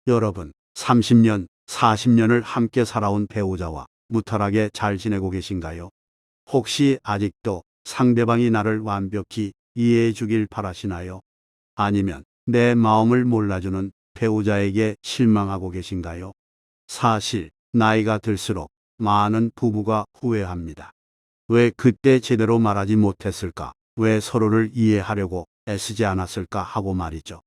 여러분, 30년, 40년을 함께 살아온 배우자와 무탈하게 잘 지내고 계신가요? 혹시 아직도 상대방이 나를 완벽히 이해해 주길 바라시나요? 아니면 내 마음을 몰라주는 배우자에게 실망하고 계신가요? 사실, 나이가 들수록 많은 부부가 후회합니다. 왜 그때 제대로 말하지 못했을까? 왜 서로를 이해하려고 애쓰지 않았을까 하고 말이죠.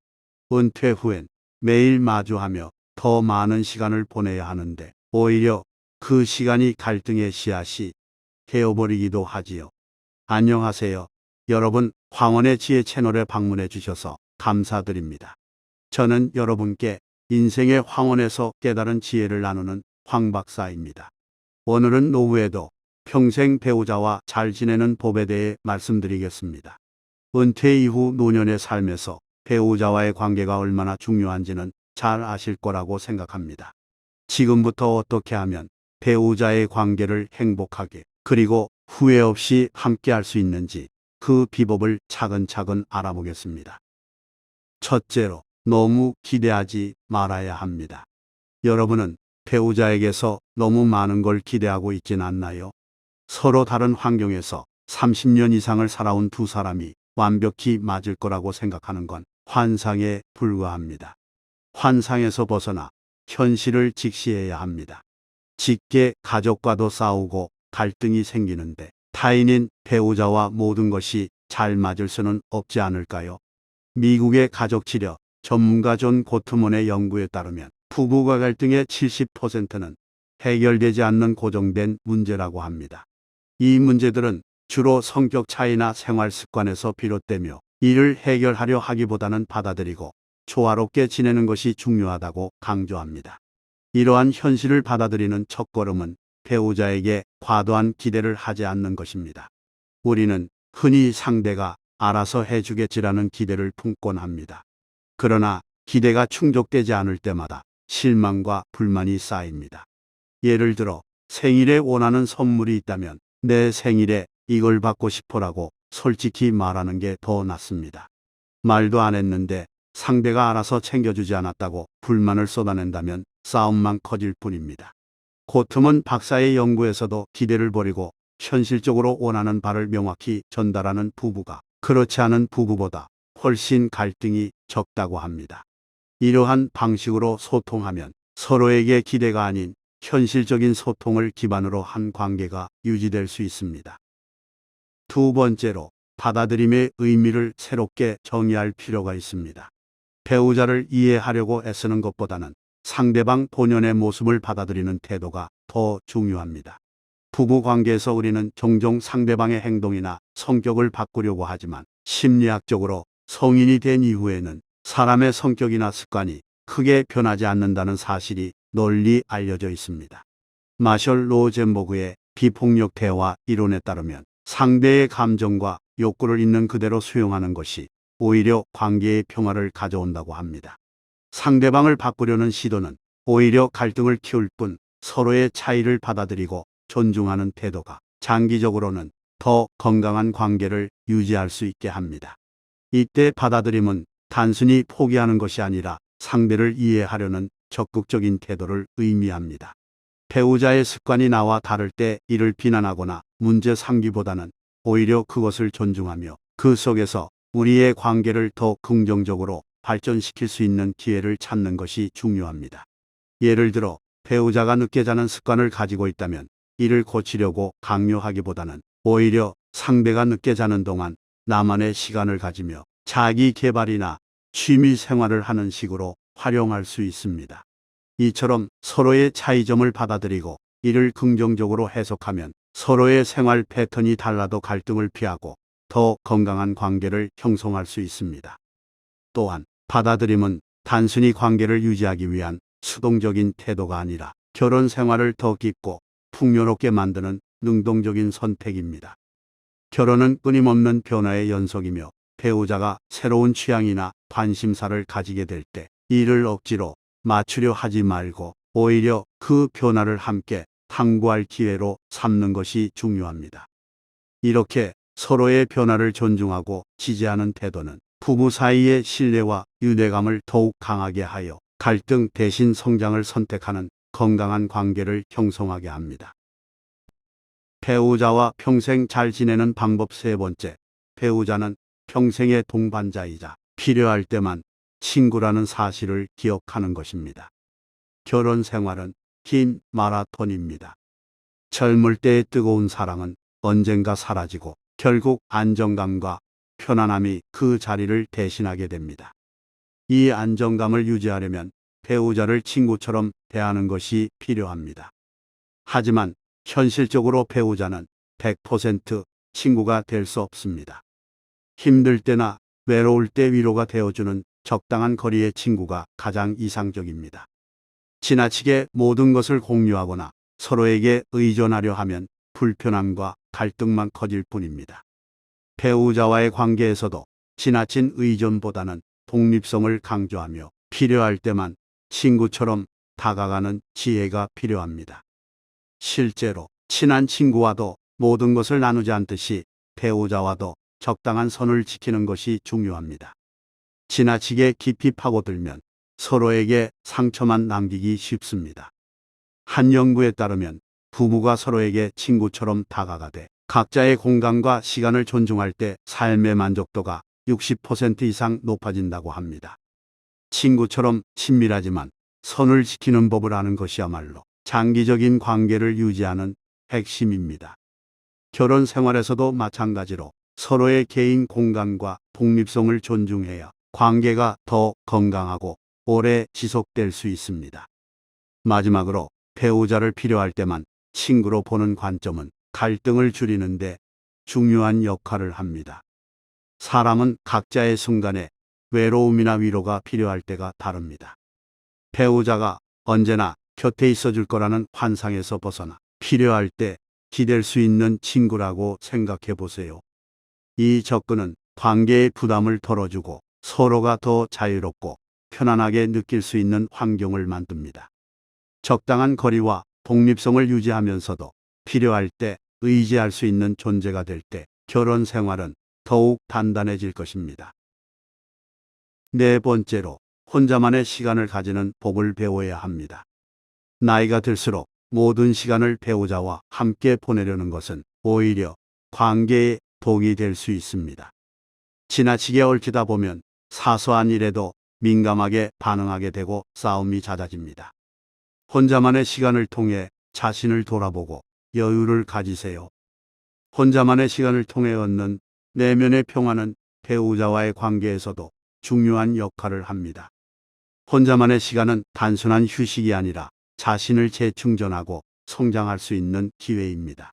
은퇴 후엔 매일 마주하며 더 많은 시간을 보내야 하는데 오히려 그 시간이 갈등의 씨앗이 되어버리기도 하지요. 안녕하세요. 여러분, 황혼의 지혜 채널에 방문해 주셔서 감사드립니다. 저는 여러분께 인생의 황혼에서 깨달은 지혜를 나누는 황 박사입니다. 오늘은 노후에도 평생 배우자와 잘 지내는 법에 대해 말씀드리겠습니다. 은퇴 이후 노년의 삶에서 배우자와의 관계가 얼마나 중요한지는 잘 아실 거라고 생각합니다. 지금부터 어떻게 하면 배우자의 관계를 행복하게 그리고 후회 없이 함께 할 수 있는지 그 비법을 차근차근 알아보겠습니다. 첫째로, 너무 기대하지 말아야 합니다. 여러분은 배우자에게서 너무 많은 걸 기대하고 있진 않나요? 서로 다른 환경에서 30년 이상을 살아온 두 사람이 완벽히 맞을 거라고 생각하는 건 환상에 불과합니다. 환상에서 벗어나 현실을 직시해야 합니다. 직계 가족과도 싸우고 갈등이 생기는데 타인인 배우자와 모든 것이 잘 맞을 수는 없지 않을까요? 미국의 가족치료 전문가 존 고트먼의 연구에 따르면 부부가 갈등의 70%는 해결되지 않는 고정된 문제라고 합니다. 이 문제들은 주로 성격 차이나 생활 습관에서 비롯되며 이를 해결하려 하기보다는 받아들이고 조화롭게 지내는 것이 중요하다고 강조합니다. 이러한 현실을 받아들이는 첫걸음은 배우자에게 과도한 기대를 하지 않는 것입니다. 우리는 흔히 상대가 알아서 해주겠지라는 기대를 품곤 합니다. 그러나 기대가 충족되지 않을 때마다 실망과 불만이 쌓입니다. 예를 들어 생일에 원하는 선물이 있다면 내 생일에 이걸 받고 싶어라고 솔직히 말하는 게 더 낫습니다. 말도 안 했는데 상대가 알아서 챙겨주지 않았다고 불만을 쏟아낸다면 싸움만 커질 뿐입니다. 고트먼 박사의 연구에서도 기대를 버리고 현실적으로 원하는 바를 명확히 전달하는 부부가 그렇지 않은 부부보다 훨씬 갈등이 적다고 합니다. 이러한 방식으로 소통하면 서로에게 기대가 아닌 현실적인 소통을 기반으로 한 관계가 유지될 수 있습니다. 두 번째로, 받아들임의 의미를 새롭게 정의할 필요가 있습니다. 배우자를 이해하려고 애쓰는 것보다는 상대방 본연의 모습을 받아들이는 태도가 더 중요합니다. 부부 관계에서 우리는 종종 상대방의 행동이나 성격을 바꾸려고 하지만 심리학적으로 성인이 된 이후에는 사람의 성격이나 습관이 크게 변하지 않는다는 사실이 널리 알려져 있습니다. 마셜 로젠버그의 비폭력 대화 이론에 따르면 상대의 감정과 욕구를 있는 그대로 수용하는 것이 오히려 관계의 평화를 가져온다고 합니다. 상대방을 바꾸려는 시도는 오히려 갈등을 키울 뿐 서로의 차이를 받아들이고 존중하는 태도가 장기적으로는 더 건강한 관계를 유지할 수 있게 합니다. 이때 받아들임은 단순히 포기하는 것이 아니라 상대를 이해하려는 적극적인 태도를 의미합니다. 배우자의 습관이 나와 다를 때 이를 비난하거나 문제 삼기보다는 오히려 그것을 존중하며 그 속에서 우리의 관계를 더 긍정적으로 발전시킬 수 있는 기회를 찾는 것이 중요합니다. 예를 들어 배우자가 늦게 자는 습관을 가지고 있다면 이를 고치려고 강요하기보다는 오히려 상대가 늦게 자는 동안 나만의 시간을 가지며 자기 개발이나 취미 생활을 하는 식으로 활용할 수 있습니다. 이처럼 서로의 차이점을 받아들이고 이를 긍정적으로 해석하면 서로의 생활 패턴이 달라도 갈등을 피하고 더 건강한 관계를 형성할 수 있습니다. 또한 받아들임은 단순히 관계를 유지하기 위한 수동적인 태도가 아니라 결혼 생활을 더 깊고 풍요롭게 만드는 능동적인 선택입니다. 결혼은 끊임없는 변화의 연속이며 배우자가 새로운 취향이나 관심사를 가지게 될 때 이를 억지로 맞추려 하지 말고 오히려 그 변화를 함께 탐구할 기회로 삼는 것이 중요합니다. 이렇게 서로의 변화를 존중하고 지지하는 태도는 부부 사이의 신뢰와 유대감을 더욱 강하게 하여 갈등 대신 성장을 선택하는 건강한 관계를 형성하게 합니다. 배우자와 평생 잘 지내는 방법 세 번째, 배우자는 평생의 동반자이자 필요할 때만 친구라는 사실을 기억하는 것입니다. 결혼 생활은 긴 마라톤입니다. 젊을 때의 뜨거운 사랑은 언젠가 사라지고 결국 안정감과 편안함이 그 자리를 대신하게 됩니다. 이 안정감을 유지하려면 배우자를 친구처럼 대하는 것이 필요합니다. 하지만 현실적으로 배우자는 100% 친구가 될 수 없습니다. 힘들 때나 외로울 때 위로가 되어주는 적당한 거리의 친구가 가장 이상적입니다. 지나치게 모든 것을 공유하거나 서로에게 의존하려 하면 불편함과 갈등만 커질 뿐입니다. 배우자와의 관계에서도 지나친 의존보다는 독립성을 강조하며 필요할 때만 친구처럼 다가가는 지혜가 필요합니다. 실제로 친한 친구와도 모든 것을 나누지 않듯이 배우자와도 적당한 선을 지키는 것이 중요합니다. 지나치게 깊이 파고들면 서로에게 상처만 남기기 쉽습니다. 한 연구에 따르면 부부가 서로에게 친구처럼 다가가되 각자의 공간과 시간을 존중할 때 삶의 만족도가 60% 이상 높아진다고 합니다. 친구처럼 친밀하지만 선을 지키는 법을 아는 것이야말로 장기적인 관계를 유지하는 핵심입니다. 결혼 생활에서도 마찬가지로 서로의 개인 공간과 독립성을 존중해야 관계가 더 건강하고 오래 지속될 수 있습니다. 마지막으로 배우자를 필요할 때만 친구로 보는 관점은 갈등을 줄이는데 중요한 역할을 합니다. 사람은 각자의 순간에 외로움이나 위로가 필요할 때가 다릅니다. 배우자가 언제나 곁에 있어 줄 거라는 환상에서 벗어나 필요할 때 기댈 수 있는 친구라고 생각해 보세요. 이 접근은 관계의 부담을 덜어주고 서로가 더 자유롭고 편안하게 느낄 수 있는 환경을 만듭니다. 적당한 거리와 독립성을 유지하면서도 필요할 때 의지할 수 있는 존재가 될 때 결혼 생활은 더욱 단단해질 것입니다. 네 번째로, 혼자만의 시간을 가지는 법을 배워야 합니다. 나이가 들수록 모든 시간을 배우자와 함께 보내려는 것은 오히려 관계에 독이 될 수 있습니다. 지나치게 얽히다 보면 사소한 일에도 민감하게 반응하게 되고 싸움이 잦아집니다. 혼자만의 시간을 통해 자신을 돌아보고 여유를 가지세요. 혼자만의 시간을 통해 얻는 내면의 평화는 배우자와의 관계에서도 중요한 역할을 합니다. 혼자만의 시간은 단순한 휴식이 아니라 자신을 재충전하고 성장할 수 있는 기회입니다.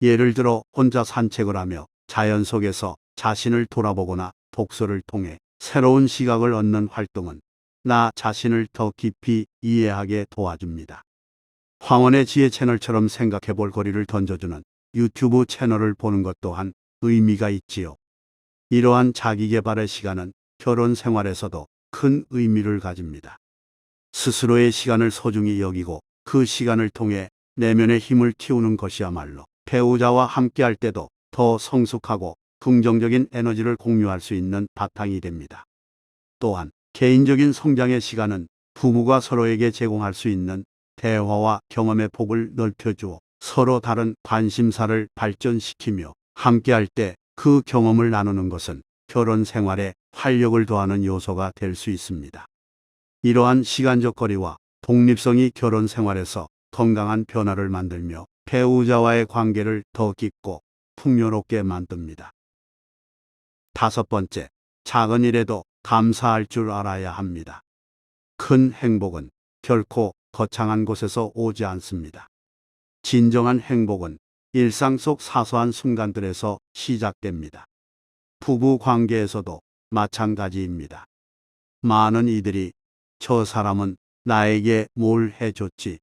예를 들어 혼자 산책을 하며 자연 속에서 자신을 돌아보거나 독서를 통해 새로운 시각을 얻는 활동은 나 자신을 더 깊이 이해하게 도와줍니다. 황원의 지혜 채널처럼 생각해 볼 거리를 던져주는 유튜브 채널을 보는 것 또한 의미가 있지요. 이러한 자기개발의 시간은 결혼 생활에서도 큰 의미를 가집니다. 스스로의 시간을 소중히 여기고 그 시간을 통해 내면의 힘을 키우는 것이야말로 배우자와 함께할 때도 더 성숙하고 긍정적인 에너지를 공유할 수 있는 바탕이 됩니다. 또한 개인적인 성장의 시간은 부부가 서로에게 제공할 수 있는 대화와 경험의 폭을 넓혀주어 서로 다른 관심사를 발전시키며 함께할 때 그 경험을 나누는 것은 결혼 생활에 활력을 더하는 요소가 될 수 있습니다. 이러한 시간적 거리와 독립성이 결혼 생활에서 건강한 변화를 만들며 배우자와의 관계를 더 깊고 풍요롭게 만듭니다. 다섯 번째, 작은 일에도 감사할 줄 알아야 합니다. 큰 행복은 결코 거창한 곳에서 오지 않습니다. 진정한 행복은 일상 속 사소한 순간들에서 시작됩니다. 부부 관계에서도 마찬가지입니다. 많은 이들이 저 사람은 나에게 뭘 해줬지?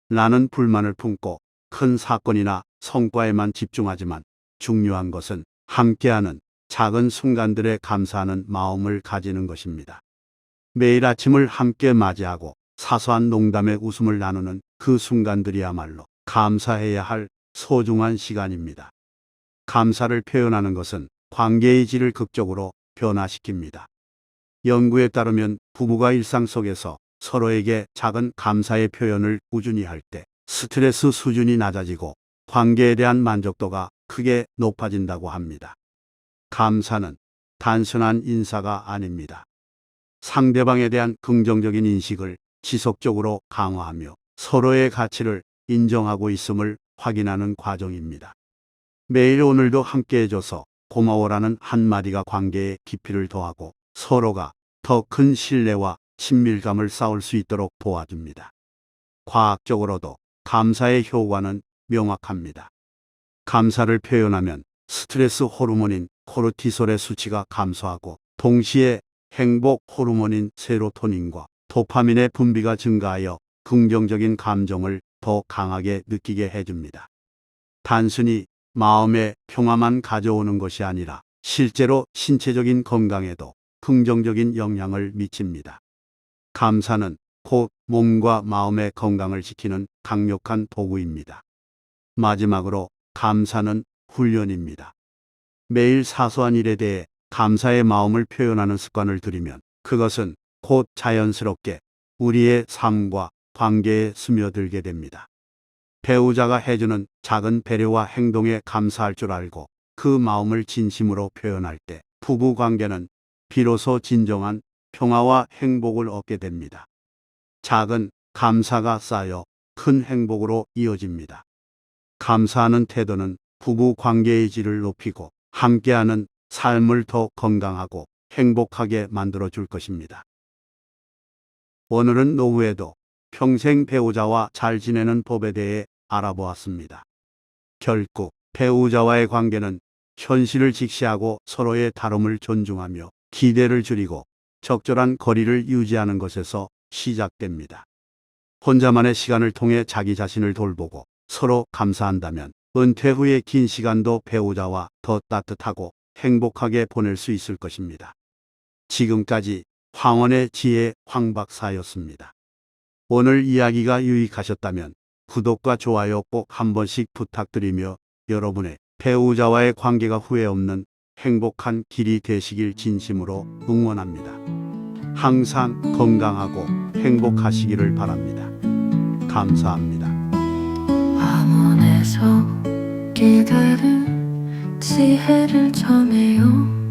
라는 불만을 품고 큰 사건이나 성과에만 집중하지만 중요한 것은 함께하는 작은 순간들에 감사하는 마음을 가지는 것입니다. 매일 아침을 함께 맞이하고 사소한 농담에 웃음을 나누는 그 순간들이야말로 감사해야 할 소중한 시간입니다. 감사를 표현하는 것은 관계의 질을 극적으로 변화시킵니다. 연구에 따르면 부부가 일상 속에서 서로에게 작은 감사의 표현을 꾸준히 할 때 스트레스 수준이 낮아지고 관계에 대한 만족도가 크게 높아진다고 합니다. 감사는 단순한 인사가 아닙니다. 상대방에 대한 긍정적인 인식을 지속적으로 강화하며 서로의 가치를 인정하고 있음을 확인하는 과정입니다. 매일 오늘도 함께 해줘서 고마워라는 한마디가 관계의 깊이를 더하고 서로가 더 큰 신뢰와 친밀감을 쌓을 수 있도록 도와줍니다. 과학적으로도 감사의 효과는 명확합니다. 감사를 표현하면 스트레스 호르몬인 코르티솔의 수치가 감소하고 동시에 행복 호르몬인 세로토닌과 도파민의 분비가 증가하여 긍정적인 감정을 더 강하게 느끼게 해줍니다. 단순히 마음의 평화만 가져오는 것이 아니라 실제로 신체적인 건강에도 긍정적인 영향을 미칩니다. 감사는 곧 몸과 마음의 건강을 지키는 강력한 도구입니다. 마지막으로 감사는 훈련입니다. 매일 사소한 일에 대해 감사의 마음을 표현하는 습관을 들이면 그것은 곧 자연스럽게 우리의 삶과 관계에 스며들게 됩니다. 배우자가 해주는 작은 배려와 행동에 감사할 줄 알고 그 마음을 진심으로 표현할 때 부부 관계는 비로소 진정한 평화와 행복을 얻게 됩니다. 작은 감사가 쌓여 큰 행복으로 이어집니다. 감사하는 태도는 부부 관계의 질을 높이고 함께하는 삶을 더 건강하고 행복하게 만들어줄 것입니다. 오늘은 노후에도 평생 배우자와 잘 지내는 법에 대해 알아보았습니다. 결국 배우자와의 관계는 현실을 직시하고 서로의 다름을 존중하며 기대를 줄이고 적절한 거리를 유지하는 것에서 시작됩니다. 혼자만의 시간을 통해 자기 자신을 돌보고 서로 감사한다면 은퇴 후의 긴 시간도 배우자와 더 따뜻하고 행복하게 보낼 수 있을 것입니다. 지금까지 황원의 지혜 황 박사였습니다. 오늘 이야기가 유익하셨다면 구독과 좋아요 꼭 한 번씩 부탁드리며 여러분의 배우자와의 관계가 후회 없는 행복한 길이 되시길 진심으로 응원합니다. 항상 건강하고 행복하시기를 바랍니다. 감사합니다. 밤원에서 기다린 지혜를 전해요.